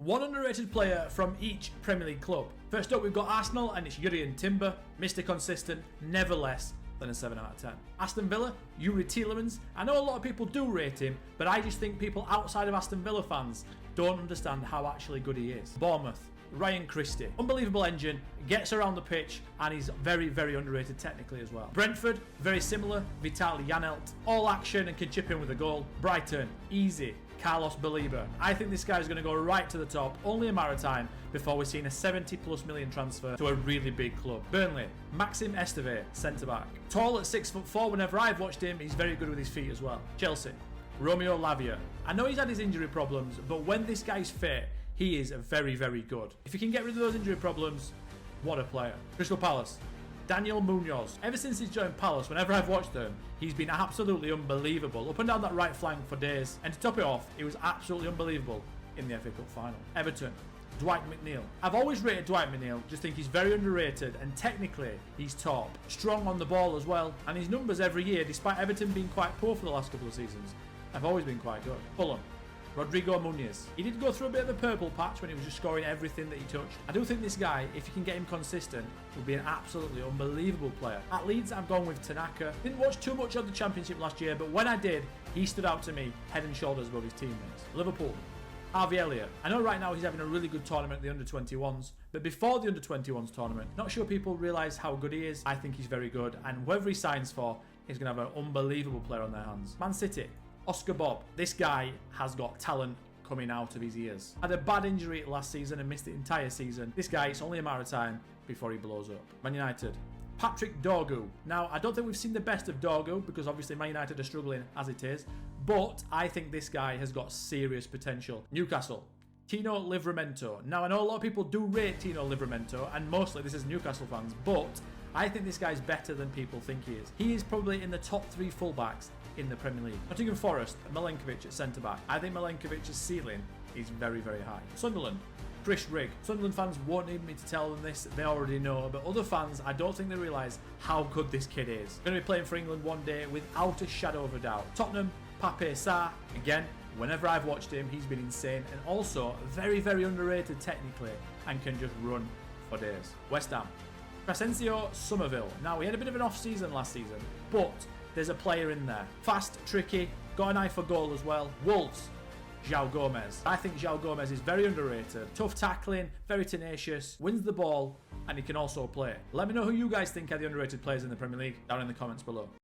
One underrated player from each Premier League club. First up, we've got Arsenal, and it's Jurrien Timber. Mr. Consistent, never less than a 7 out of 10. Aston Villa, Youri Tielemans. I know a lot of people do rate him, but I just think people outside of Aston Villa fans don't understand how actually good he is. Bournemouth, Ryan Christie. Unbelievable engine, gets around the pitch, and he's very, very underrated technically as well. Brentford, very similar, Vital Janelt. All action and can chip in with a goal. Brighton, easy, Carlos Baleba. I think this guy's going to go right to the top, only a matter of time before we're seeing a 70+ million transfer to a really big club. Burnley, Maxime Esteve, centre-back. Tall at 6'4", whenever I've watched him, he's very good with his feet as well. Chelsea, Romeo Lavia. I know he's had his injury problems, but when this guy's fit, he is very, very good. If you can get rid of those injury problems, what a player. Crystal Palace, Daniel Munoz. Ever since he's joined Palace, whenever I've watched him, he's been absolutely unbelievable. Up and down that right flank for days. And to top it off, he was absolutely unbelievable in the FA Cup final. Everton, Dwight McNeil. I've always rated Dwight McNeil, just think he's very underrated, and technically he's top. Strong on the ball as well, and his numbers every year, despite Everton being quite poor for the last couple of seasons, have always been quite good. Fulham, Rodrigo Muniz. He did go through a bit of a purple patch when he was just scoring everything that he touched. I do think this guy, if you can get him consistent, will be an absolutely unbelievable player. At Leeds, I'm going with Tanaka. Didn't watch too much of the Championship last year, but when I did, he stood out to me head and shoulders above his teammates. Liverpool, Harvey Elliott. I know right now he's having a really good tournament at the Under-21s, but before the Under-21s tournament, not sure people realise how good he is. I think he's very good, and whoever he signs for, he's going to have an unbelievable player on their hands. Man City, Oscar Bob. This guy has got talent coming out of his ears. Had a bad injury last season and missed the entire season. This guy, it's only a matter of time before he blows up. Man United, Patrick Dorgu. Now, I don't think we've seen the best of Dorgu because obviously Man United are struggling as it is, but I think this guy has got serious potential. Newcastle, Tino Livramento. Now, I know a lot of people do rate Tino Livramento, and mostly this is Newcastle fans, but I think this guy's better than people think he is. He is probably in the top 3 fullbacks in the Premier League. Nottingham Forest, Milenkovic at centre-back. I think Milenkovic's ceiling is very, very high. Sunderland, Chris Rigg. Sunderland fans won't need me to tell them this, they already know, but other fans, I don't think they realise how good this kid is. Going to be playing for England one day without a shadow of a doubt. Tottenham, Pape Sarr. Again, whenever I've watched him, he's been insane, and also very, very underrated technically and can just run for days. West Ham, Crescencio Somerville. Now, he had a bit of an off-season last season, but there's a player in there. Fast, tricky, got an eye for goal as well. Wolves, João Gomez. I think João Gomez is very underrated. Tough tackling, very tenacious, wins the ball, and he can also play. Let me know who you guys think are the underrated players in the Premier League down in the comments below.